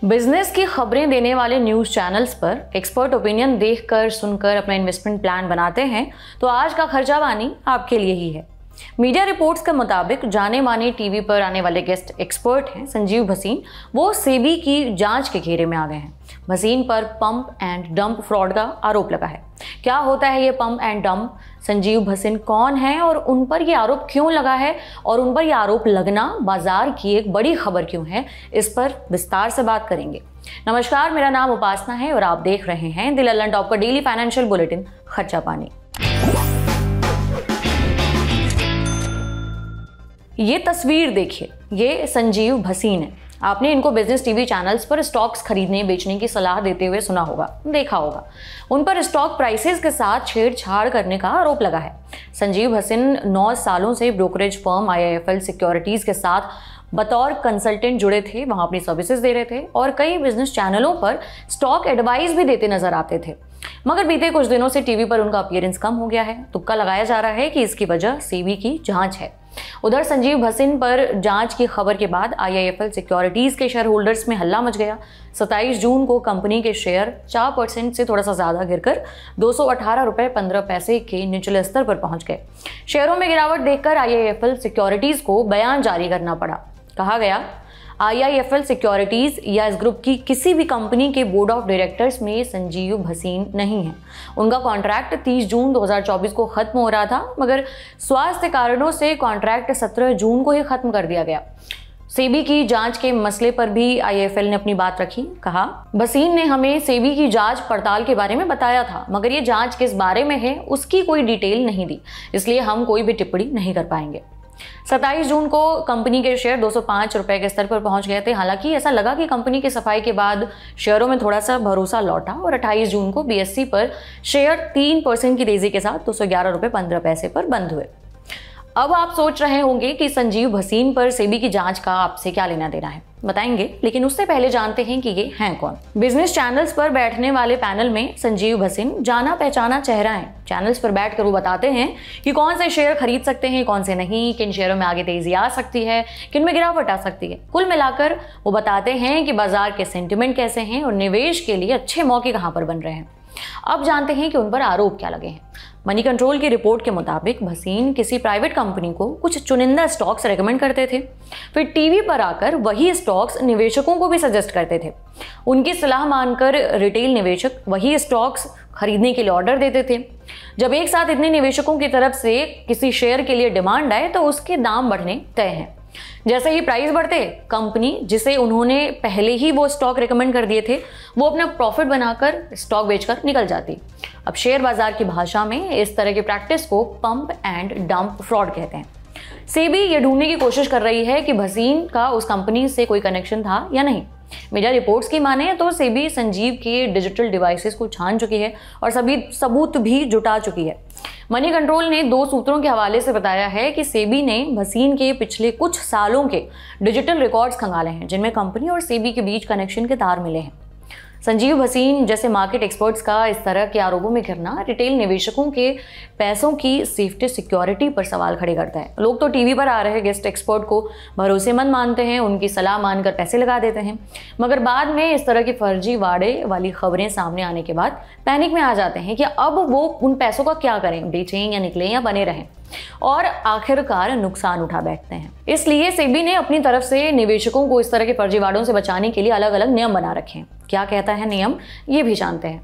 Business की खबरें देने वाले न्यूज़ चैनल्स पर एक्सपर्ट ओपिनियन देखकर सुनकर अपना इन्वेस्टमेंट प्लान बनाते हैं तो आज का खर्चा पानी आपके लिए ही है। मीडिया रिपोर्ट्स के मुताबिक जाने माने टीवी पर आने वाले गेस्ट एक्सपर्ट हैं संजीव भसीन। वो सेबी की जांच के घेरे में आ गए हैं। भसीन पर पंप एंड डंप फ्रॉड का आरोप लगा है। क्या होता है ये pump and dump, Sanjeev Bhasin कौन है और उन पर ये आरोप क्यों लगा है और उन पर ये आरोप लगना बाजार की एक बड़ी खबर क्यों है, इस पर विस्तार से बात करेंगे। नमस्कार, मेरा नाम उपासना है और आप देख रहे हैं द लल्लन टॉप का डेली फाइनेंशियल बुलेटिन खर्चा पानी। ये तस्वीर देखिए, ये संजीव भसीन है। आपने इनको बिजनेस टीवी चैनल्स पर स्टॉक्स खरीदने बेचने की सलाह देते हुए सुना होगा, देखा होगा। उन पर स्टॉक प्राइसेस के साथ छेड़छाड़ करने का आरोप लगा है। संजीव भसीन 9 सालों से ब्रोकरेज फर्म IIFL सिक्योरिटीज के साथ बतौर कंसल्टेंट जुड़े थे, वहां अपनी सर्विसेज दे रहे थे और कई बिजनेस चैनलों पर स्टॉक एडवाइस भी देते नजर आते थे। मगर बीते कुछ दिनों से टीवी पर उनका अपीयरेंस कम हो गया है। तुक्का लगाया जा रहा है कि इसकी वजह सेबी की जांच है। उधर संजीव भसीन पर जांच की खबर के बाद IIFL सिक्योरिटीज के शेयर होल्डर्स में हल्ला मच गया। 27 जून को कंपनी के शेयर 4% से थोड़ा सा ज्यादा गिरकर 218 रुपए 15 पैसे के निचले स्तर पर पहुंच गए। शेयरों में गिरावट देखकर IIFL सिक्योरिटीज को बयान जारी करना पड़ा। कहा गया, IIFL सिक्योरिटीज या इस ग्रुप की किसी भी कंपनी के बोर्ड ऑफ डायरेक्टर्स में संजीव भसीन नहीं है। उनका कॉन्ट्रैक्ट 30 जून 2024 को खत्म हो रहा था, मगर स्वास्थ्य कारणों से कॉन्ट्रैक्ट 17 जून को ही खत्म कर दिया गया। सेबी की जांच के मसले पर भी IIFL ने अपनी बात रखी। कहा, भसीन ने हमें सेबी की जांच पड़ताल के बारे में बताया था, मगर ये जांच किस बारे में है उसकी कोई डिटेल नहीं दी, इसलिए हम कोई भी टिप्पणी नहीं कर पाएंगे। 27 जून को कंपनी के शेयर 205 रुपए के स्तर पर पहुंच गए थे। हालांकि ऐसा लगा कि कंपनी की सफाई के बाद शेयरों में थोड़ा सा भरोसा लौटा और 28 जून को BSE पर शेयर 3% की तेजी के साथ 211 रुपए 15 पैसे पर बंद हुए। अब आप सोच रहे होंगे कि संजीव भसीन पर सेबी की जांच का आपसे क्या लेना देना है, बताएंगे, लेकिन उससे पहले जानते हैं कि ये हैं कौन। बिजनेस चैनल्स पर बैठने वाले पैनल में संजीव भसीन जाना पहचाना चेहरा है। चैनल्स पर बैठकर वो बताते हैं कि कौन से शेयर खरीद सकते हैं, कौन से नहीं, किन शेयरों में आगे तेजी आ सकती है, किन में गिरावट आ सकती है। कुल मिलाकर वो बताते हैं कि बाजार के सेंटिमेंट कैसे हैं और निवेश के लिए अच्छे मौके कहां पर बन रहे हैं। अब जानते हैं कि उन पर आरोप क्या लगे हैं। मनी कंट्रोल की रिपोर्ट के मुताबिक भसीन किसी प्राइवेट कंपनी को कुछ चुनिंदा स्टॉक्स रेकमेंड करते थे, फिर टीवी पर आकर वही स्टॉक्स निवेशकों को भी सजेस्ट करते थे। उनकी सलाह मानकर रिटेल निवेशक वही स्टॉक्स खरीदने के लिए ऑर्डर देते थे। जब एक साथ इतने निवेशकों की तरफ से किसी शेयर के लिए डिमांड आए तो उसके दाम बढ़ने तय हैं। जैसे ही प्राइस बढ़ते, कंपनी जिसे उन्होंने पहले ही वो स्टॉक रेकमेंड कर दिए थे, वो अपना प्रॉफिट बनाकर स्टॉक बेचकर निकल जाती। अब शेयर बाजार की भाषा में इस तरह की प्रैक्टिस को पंप एंड डंप फ्रॉड कहते हैं। सेबी ये ढूंढने की कोशिश कर रही है कि भसीन का उस कंपनी से कोई कनेक्शन था या नहीं। मीडिया रिपोर्ट्स की माने तो सेबी संजीव के डिजिटल डिवाइसेस को छान चुकी है और सभी सबूत भी जुटा चुकी है। मनी कंट्रोल ने 2 सूत्रों के हवाले से बताया है कि सेबी ने भसीन के पिछले कुछ सालों के डिजिटल रिकॉर्ड्स खंगाले हैं, जिनमें कंपनी और सेबी के बीच कनेक्शन के तार मिले हैं। संजीव भसीन जैसे मार्केट एक्सपर्ट्स का इस तरह के आरोपों में घिरना रिटेल निवेशकों के पैसों की सेफ्टी सिक्योरिटी पर सवाल खड़े करता है। लोग तो टीवी पर आ रहे गेस्ट एक्सपर्ट को भरोसेमंद मानते हैं, उनकी सलाह मानकर पैसे लगा देते हैं, मगर बाद में इस तरह की फर्जीवाड़े वाली खबरें सामने आने के बाद पैनिक में आ जाते हैं कि अब वो उन पैसों का क्या करें, बेचें या निकलें या बने रहें, और आखिरकार नुकसान उठा बैठते हैं। इसलिए सेबी ने अपनी तरफ से निवेशकों को इस तरह के फर्जीवाड़ों से बचाने के लिए अलग अलग नियम बना रखे हैं। क्या कहता है नियम, ये भी जानते हैं।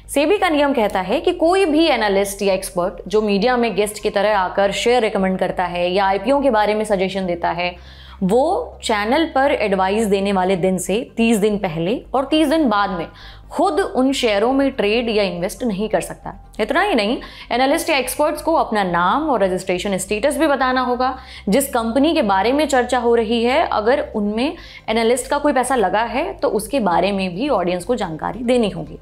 सेबी का नियम कहता है कि कोई भी एनालिस्ट या एक्सपर्ट जो मीडिया में गेस्ट की तरह आकर शेयर रिकमेंड करता है या IPO के बारे में सजेशन देता है, वो चैनल पर एडवाइस देने वाले दिन से 30 दिन पहले और 30 दिन बाद में खुद उन शेयरों में ट्रेड या इन्वेस्ट नहीं कर सकता। इतना ही नहीं, एनालिस्ट या एक्सपर्ट्स को अपना नाम और रजिस्ट्रेशन स्टेटस भी बताना होगा। जिस कंपनी के बारे में चर्चा हो रही है, अगर उनमें एनालिस्ट का कोई पैसा लगा है तो उसके बारे में भी ऑडियंस को जानकारी देनी होगी।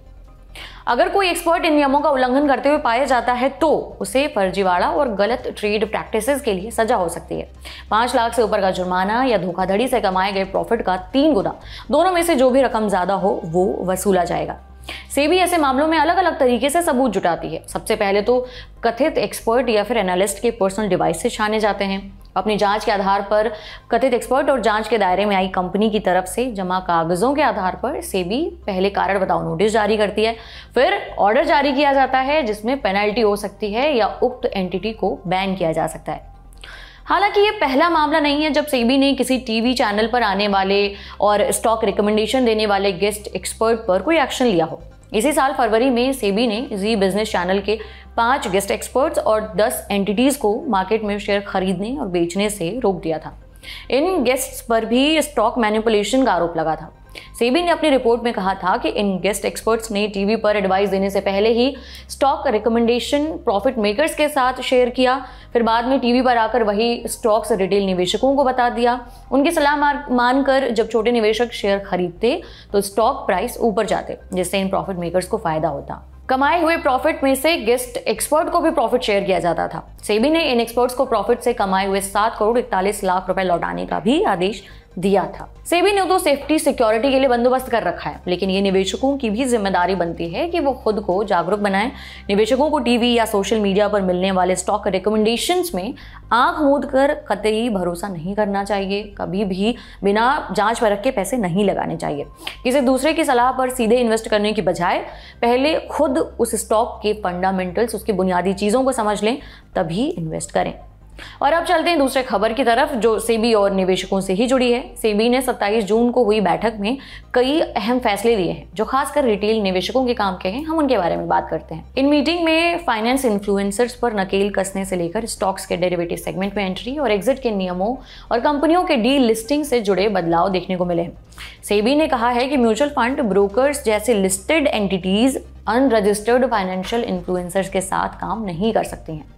अगर कोई एक्सपर्ट इन नियमों का उल्लंघन करते हुए पाया जाता है तो उसे फर्जीवाड़ा और गलत ट्रेड प्रैक्टिसेस के लिए सजा हो सकती है। 5 लाख से ऊपर का जुर्माना या धोखाधड़ी से कमाए गए प्रॉफिट का 3 गुना, दोनों में से जो भी रकम ज्यादा हो वो वसूला जाएगा। सेबी ऐसे मामलों में अलग अलग तरीके से सबूत जुटाती है। सबसे पहले तो कथित एक्सपर्ट या फिर एनालिस्ट के पर्सनल डिवाइस से छाने जाते हैं। अपनी जांच के आधार पर कथित एक्सपर्ट और जांच के दायरे में आई कंपनी की तरफ से जमा कागजों के आधार पर सेबी पहले कारण बताओ नोटिस जारी करती है, फिर ऑर्डर जारी किया जाता है जिसमें पेनल्टी हो सकती है या उक्त एंटिटी को बैन किया जा सकता है। हालांकि ये पहला मामला नहीं है जब सेबी ने किसी टीवी चैनल पर आने वाले और स्टॉक रिकमेंडेशन देने वाले गेस्ट एक्सपर्ट पर कोई एक्शन लिया हो। इसी साल फरवरी में सेबी ने जी बिजनेस चैनल के 5 गेस्ट एक्सपर्ट्स और 10 एंटिटीज को मार्केट में शेयर खरीदने और बेचने से रोक दिया था। इन गेस्ट्स पर भी स्टॉक मैनिपुलेशन का आरोप लगा था। सेबी ने अपनी रिपोर्ट में कहा था कि इन गेस्ट एक्सपर्ट्स ने टीवी पर एडवाइस देने से पहले ही स्टॉक रिकमेंडेशन प्रॉफिट मेकर्स के साथ शेयर किया, फिर बाद में टीवी पर आकर वही स्टॉक्स रिटेल निवेशकों को बता दिया। उनकी सलाह मानकर जब छोटे निवेशक शेयर खरीदते तो स्टॉक प्राइस ऊपर जाते, जिससे इन प्रॉफिट मेकर्स को फायदा होता। कमाए हुए प्रॉफिट में से गेस्ट एक्सपर्ट को भी प्रॉफिट शेयर किया जाता था। सेबी ने इन एक्सपर्ट्स को प्रॉफिट से कमाए हुए 7 करोड़ 41 लाख रुपए लौटाने का भी आदेश दिया था। सेबी ने तो सेफ्टी सिक्योरिटी के लिए बंदोबस्त कर रखा है, लेकिन ये निवेशकों की भी जिम्मेदारी बनती है कि वो खुद को जागरूक बनाएं। निवेशकों को टीवी या सोशल मीडिया पर मिलने वाले स्टॉक रिकमेंडेशंस में आंख मूंद कर कतई भरोसा नहीं करना चाहिए। कभी भी बिना जांच परख के पैसे नहीं लगाने चाहिए। किसी दूसरे की सलाह पर सीधे इन्वेस्ट करने की बजाय पहले खुद उस स्टॉक के फंडामेंटल्स, उसकी बुनियादी चीज़ों को समझ लें, तभी इन्वेस्ट करें। और अब चलते हैं दूसरे खबर की तरफ जो सेबी और निवेशकों से ही जुड़ी है। सेबी ने 27 जून को हुई बैठक में कई अहम फैसले लिए हैं जो खासकर रिटेल निवेशकों के काम के हैं। हम उनके बारे में बात करते हैं। इन मीटिंग में फाइनेंस इन्फ्लुएंसर्स पर नकेल कसने से लेकर स्टॉक्स के डेरिवेटिव सेगमेंट में एंट्री और एग्जिट के नियमों और कंपनियों के डी लिस्टिंग से जुड़े बदलाव देखने को मिले। सेबी ने कहा है कि म्यूचुअल फंड ब्रोकर्स जैसे listed entities unregistered financial influencers के साथ काम नहीं कर सकती हैं।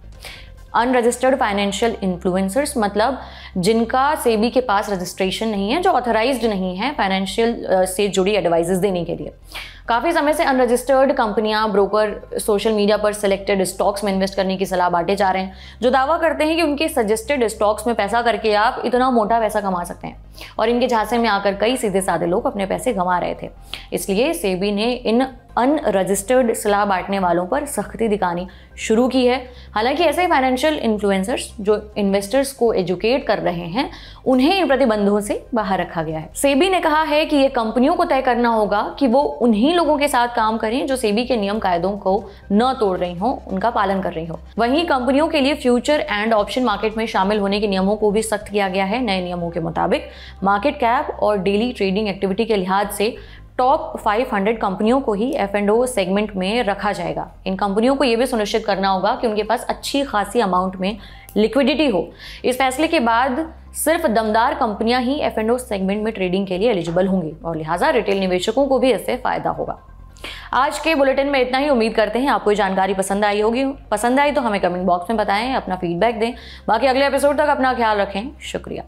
अनरजिस्टर्ड फाइनेंशियल इन्फ्लुएंसर्स मतलब जिनका सेबी के पास रजिस्ट्रेशन नहीं है, जो ऑथराइज्ड नहीं है फाइनेंशियल से जुड़ी एडवाइजेस देने के लिए। काफ़ी समय से अनरजिस्टर्ड कंपनियां, ब्रोकर सोशल मीडिया पर सिलेक्टेड स्टॉक्स में इन्वेस्ट करने की सलाह बांटे जा रहे हैं, जो दावा करते हैं कि उनके सजेस्टेड स्टॉक्स में पैसा करके आप इतना मोटा पैसा कमा सकते हैं। और इनके झांसे में आकर कई सीधे साधे लोग अपने पैसे गंवा रहे थे। इसलिए सेबी ने इन अनरजिस्टर्ड सलाह बांटने वालों पर सख्ती दिखानी शुरू की है। हालांकि ऐसे फाइनेंशियल इन्फ्लुएंसर्स जो इन्वेस्टर्स को एजुकेट कर रहे हैं, उन्हें इन प्रतिबंधों से बाहर रखा गया है। सेबी ने कहा है कि ये कंपनियों को तय करना होगा कि वो उन्हीं लोगों के साथ काम करें जो सेबी के नियम कायदों को न तोड़ रही हो, उनका पालन कर रही हो। वहीं कंपनियों के लिए फ्यूचर एंड ऑप्शन मार्केट में शामिल होने के नियमों को भी सख्त किया गया है। नए नियमों के मुताबिक मार्केट कैप और डेली ट्रेडिंग एक्टिविटी के लिहाज से टॉप 500 कंपनियों को ही F&O सेगमेंट में रखा जाएगा। इन कंपनियों को यह भी सुनिश्चित करना होगा कि उनके पास अच्छी खासी अमाउंट में लिक्विडिटी हो। इस फैसले के बाद सिर्फ दमदार कंपनियां ही F&O सेगमेंट में ट्रेडिंग के लिए एलिजिबल होंगी और लिहाजा रिटेल निवेशकों को भी इससे फायदा होगा। आज के बुलेटिन में इतना ही। उम्मीद करते हैं आपको ये जानकारी पसंद आई होगी। पसंद आई तो हमें कमेंट बॉक्स में बताएं, अपना फीडबैक दें। बाकी अगले एपिसोड तक अपना ख्याल रखें। शुक्रिया।